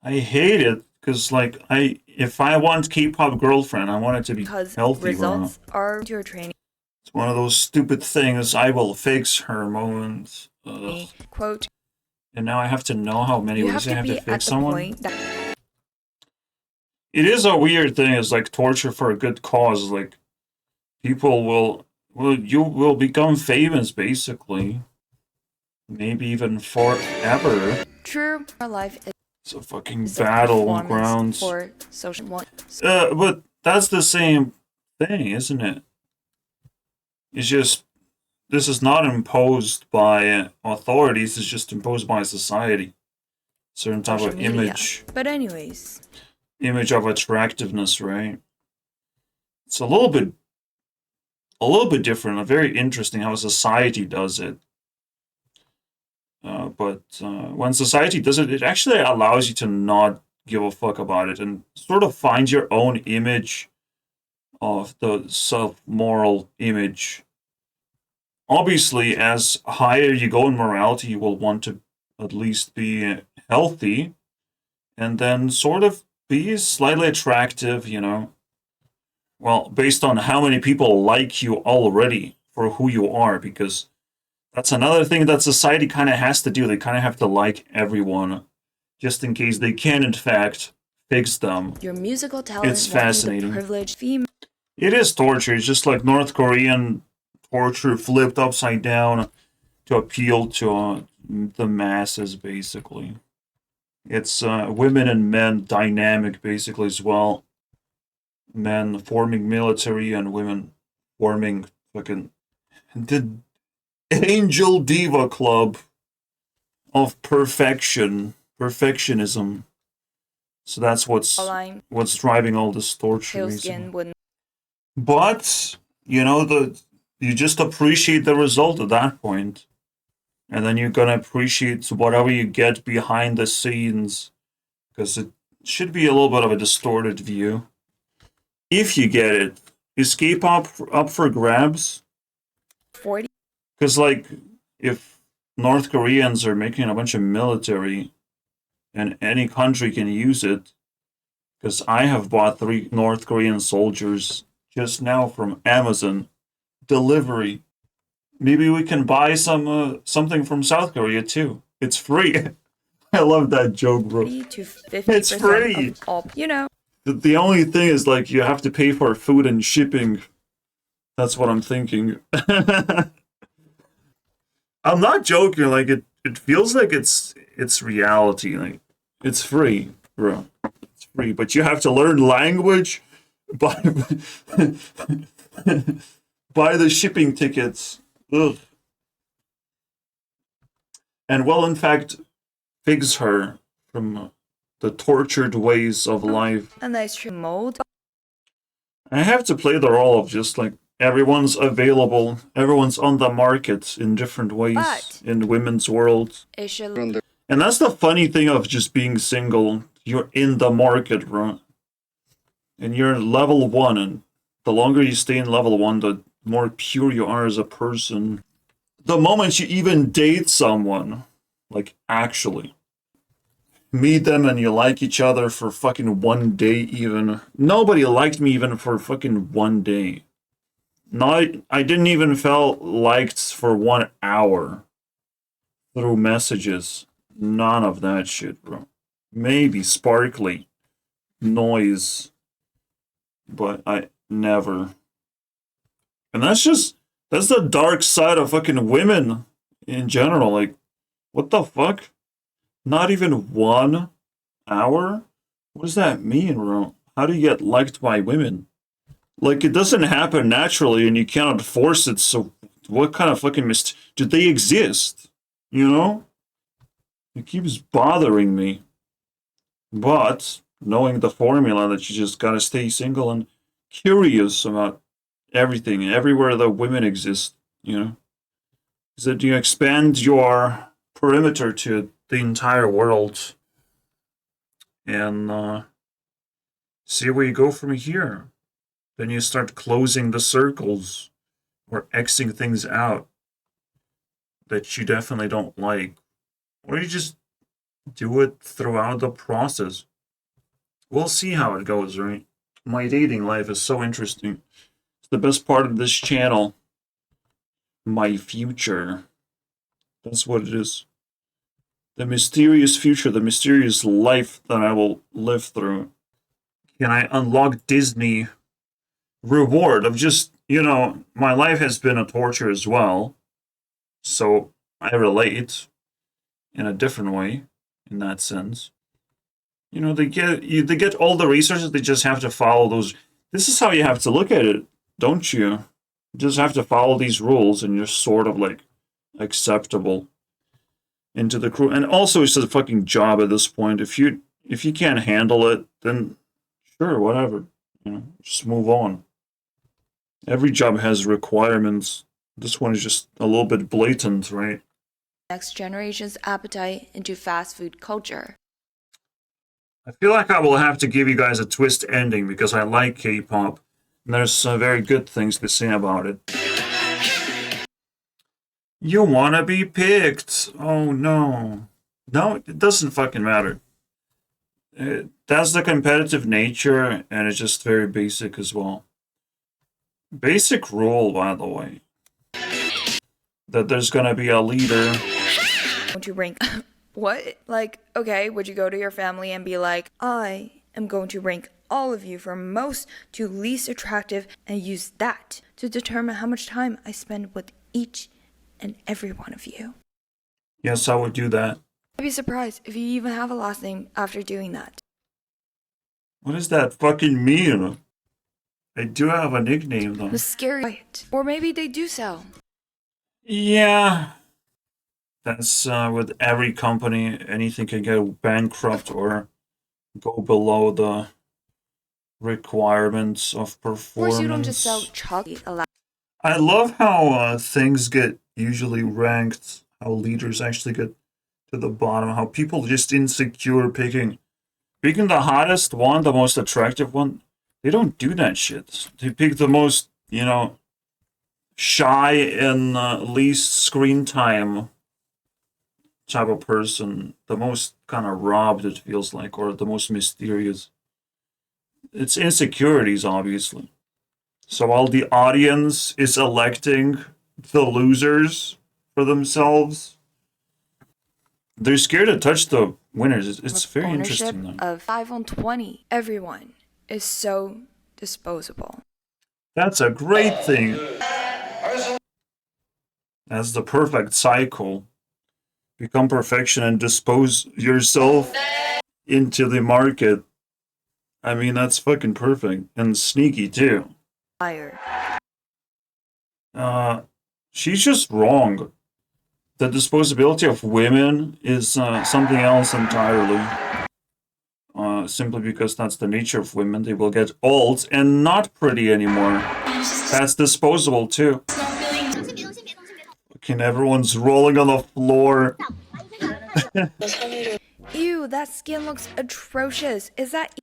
I hate it because, like, if I want K-pop girlfriend, I want it to be healthy. Results are your training. It's one of those stupid things. I will fix her moments. Quote. And now I have to know how many ways I have to fix someone. It is a weird thing. It's like torture for a good cause. Like, people you will become famous, basically. Maybe even forever. True. Our life is it's a fucking battlegrounds. For social but that's the same thing, isn't it? It's just, this is not imposed by authorities. It's just imposed by society. Certain type of image. But anyways. Image of attractiveness, right? It's a little bit different. Very interesting how society does it. But when society does it, it actually allows you to not give a fuck about it and sort of find your own image of the self-moral image. Obviously, as higher you go in morality, you will want to at least be healthy and then sort of be slightly attractive, well, based on how many people like you already for who you are, because That's another thing that society kind of has to do. They kind of have to like everyone, just in case they can, in fact, fix them. Your musical talent It's won't be the fascinating. privileged female. It is torture. It's just like North Korean torture flipped upside down to appeal to the masses, basically. It's women and men dynamic, basically, as well. Men forming military and women forming fucking the Angel Diva Club of perfectionism. So that's what's driving all this torture. Pale Basically. skin wouldn't. But you know, you just appreciate the result at that point, and then you're gonna appreciate whatever you get behind the scenes, because it should be a little bit of a distorted view. If you get it, is K-pop up for grabs? 40. Because like, if North Koreans are making a bunch of military, and any country can use it, because I have bought 3 North Korean soldiers just now from Amazon delivery. Maybe we can buy something from South Korea too. It's free. I love that joke, bro. 40 to 50% It's free. of all, you know. The only thing is like you have to pay for food and shipping. That's what I'm thinking. I'm not joking. Like it feels like it's reality. Like it's free, bro. It's free, but you have to learn language. Buy the shipping tickets. Ugh. And well, in fact, fix her from the tortured ways of life. A nice trim mode. I have to play the role of just like everyone's available, everyone's on the market in different ways in women's world. It should. And that's the funny thing of just being single. You're in the market, right? And you're level 1, and the longer you stay in level 1, the more pure you are as a person. The moment you even date someone, like actually meet them and you like each other for fucking 1 day even. Nobody liked me even for fucking 1 day. I didn't even feel liked for 1 hour through messages. None of that shit, bro. Maybe sparkly noise, but I never. And that's the dark side of fucking women in general. Like, what the fuck? Not even 1 hour? What does that mean, bro? How do you get liked by women? Like, it doesn't happen naturally and you cannot force it, so what kind of fucking do they exist? You know? It keeps bothering me. But, knowing the formula that you just gotta stay single and curious about everything, everywhere that women exist, you know? Is that you expand your perimeter to the entire world and see where you go from here. Then you start closing the circles or Xing things out that you definitely don't like. Or you just do it throughout the process. We'll see how it goes, right? My dating life is so interesting. It's the best part of this channel. My future. That's what it is. The mysterious future, the mysterious life that I will live through. Can I unlock Disney reward of just, you know, my life has been a torture as well. So I relate in a different way in that sense. You know, they get all the resources, they just have to follow those. This is how you have to look at it, don't you? You just have to follow these rules and you're sort of like acceptable into the crew. And also it's a fucking job at this point. If you can't handle it, then sure, whatever. You know, just move on. Every job has requirements. This one is just a little bit blatant, right? Next generation's appetite into fast food culture. I feel like I will have to give you guys a twist ending because I like K-pop. And there's some very good things to say about it. You wanna be picked. Oh no. No, it doesn't fucking matter. That's the competitive nature, and it's just very basic as well. Basic rule, by the way. that there's gonna be a leader. Won't you rank? What? Like, okay, would you go to your family and be like, I am going to rank all of you from most to least attractive and use that to determine how much time I spend with each and every one of you? Yes, I would do that. I'd be surprised if you even have a last name after doing that. What does that fucking mean? I do have a nickname though. The scary quiet. Or maybe they do sell. Yeah. That's with every company, anything can go bankrupt or go below the requirements of performance. Of course, you don't just sell chocolate a lot. I love how things get usually ranked, how leaders actually get to the bottom, how people just insecure picking the hottest one, the most attractive one. They don't do that shit. They pick the most, shy and least screen time type of person, the most kind of robbed, it feels like, or the most mysterious. It's insecurities, obviously. So while the audience is electing the losers for themselves, they're scared to touch the winners. It's very interesting, though. Of 5 on 20, everyone is so disposable. That's a great thing. That's the perfect cycle. Become perfection and dispose yourself into the market. I mean, that's fucking perfect. And sneaky, too. Liar. She's just wrong. The disposability of women is something else entirely. Simply because that's the nature of women. They will get old and not pretty anymore. That's disposable, too. Fucking everyone's rolling on the floor. Ew, that skin looks atrocious. Is that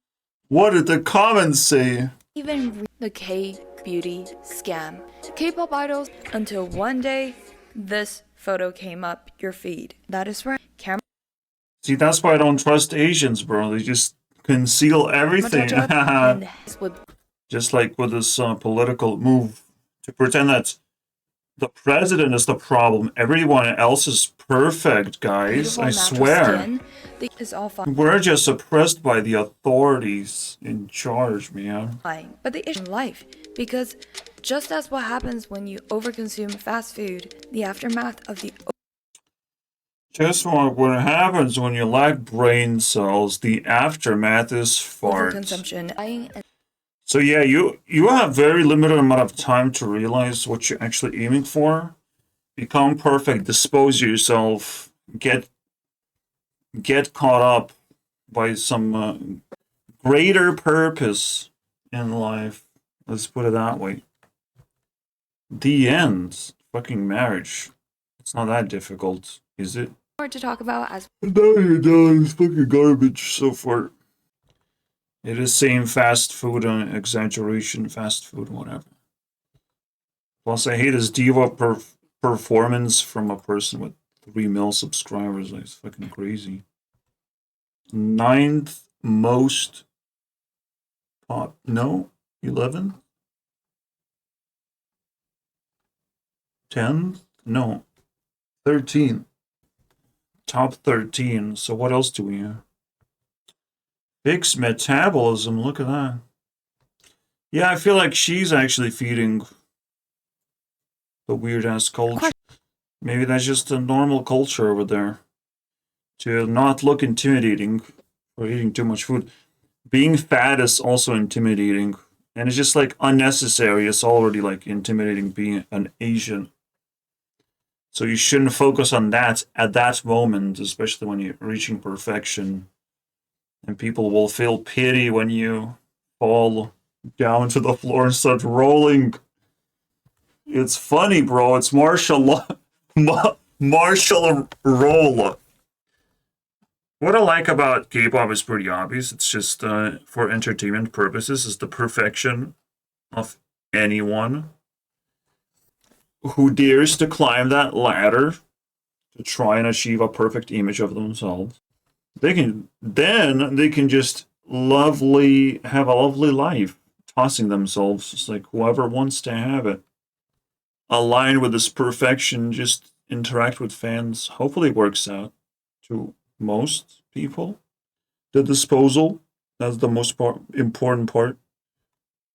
What did the comments say? even the K-beauty scam? K-pop idols until one day this photo came up your feed. That is right. Camera. See, that's why I don't trust Asians, bro. They just conceal everything. Just like with this political move to pretend that the president is the problem. Everyone else is perfect, guys. I swear. Is all fine. We're just oppressed by the authorities in charge, man. But the issue in life, because just as what happens when you overconsume fast food, the aftermath of the Just like what happens when you lack brain cells, the aftermath is fart. overconsumption, So yeah, you have very limited amount of time to realize what you're actually aiming for. Become perfect, dispose yourself, get caught up by some greater purpose in life. Let's put it that way. The end. Fucking marriage. It's not that difficult, is it? more to talk about as No, you're done. It's fucking garbage so far. It is same fast food and exaggeration, fast food, whatever. Plus, I hate his diva performance from a person with 3 mil subscribers. Like, it's fucking crazy. 9th most pop. No? 11th? 10th? No. 13th. Top 13. So what else do we have? Fixed metabolism, look at that. Yeah, I feel like she's actually feeding the weird-ass culture. Maybe that's just a normal culture over there. To not look intimidating for eating too much food. Being fat is also intimidating. And it's just like unnecessary. It's already like intimidating being an Asian. So you shouldn't focus on that at that moment, especially when you're reaching perfection. And people will feel pity when you fall down to the floor and start rolling. It's funny, bro. It's martial roll. What I like about K-pop is pretty obvious. It's just for entertainment purposes. It's the perfection of anyone who dares to climb that ladder to try and achieve a perfect image of themselves. They can just have a lovely life, tossing themselves. It's like whoever wants to have it. align with this perfection, just interact with fans. Hopefully it works out to most people. The disposal, that's the most important part.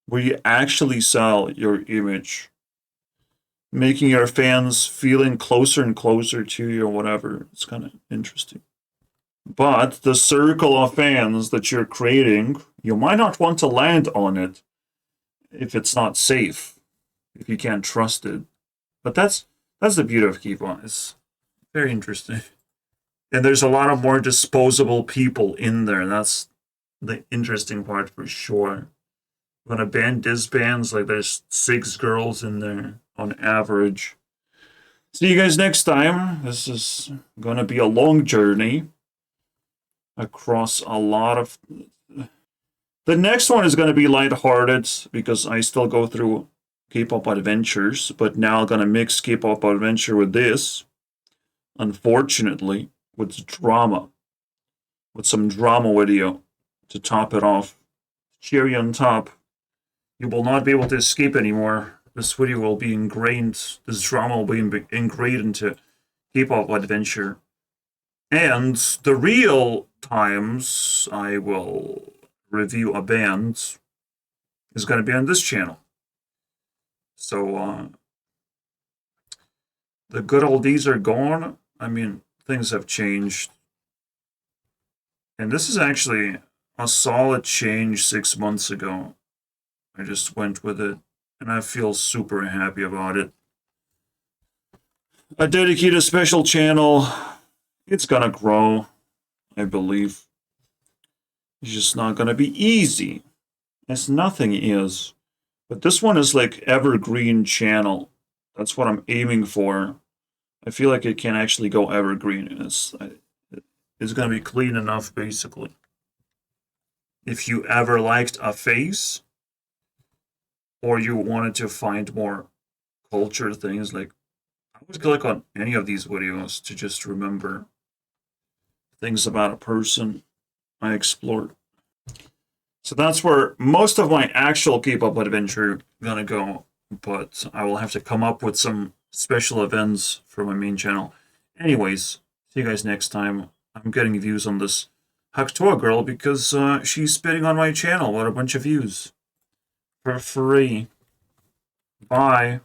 Where you actually sell your image. Making your fans feeling closer and closer to you or whatever. It's kind of interesting. But the circle of fans that you're creating, you might not want to land on it if it's not safe, if you can't trust it. But that's the beauty of Kpop. It's very interesting. And there's a lot of more disposable people in there. That's the interesting part for sure. When a band disbands, like there's 6 girls in there on average. See you guys next time. This is going to be a long journey across a lot of... The next one is going to be lighthearted because I still go through K-pop adventures, but now I'm going to mix K-pop adventure with this. Unfortunately, with drama. With some drama video to top it off. Cherry on top. You will not be able to escape anymore. This video will be ingrained, this drama will be ingrained into K-pop adventure. And the real times I will review a band is going to be on this channel. So, the good old days are gone. I mean, things have changed. And this is actually a solid change 6 months ago. I just went with it, and I feel super happy about it. I dedicate a special channel. It's gonna grow, I believe. It's just not gonna be easy, as nothing is. But this one is like evergreen channel. That's what I'm aiming for. I feel like it can actually go evergreen. It's gonna be clean enough, basically. If you ever liked a face, or you wanted to find more culture things, like I would click on any of these videos to just remember things about a person I explored. So that's where most of my actual K-pop adventure gonna go, but I will have to come up with some special events for my main channel. Anyways, see you guys next time. I'm getting views on this Haktoa girl because she's spitting on my channel. What a bunch of views. For free. Bye.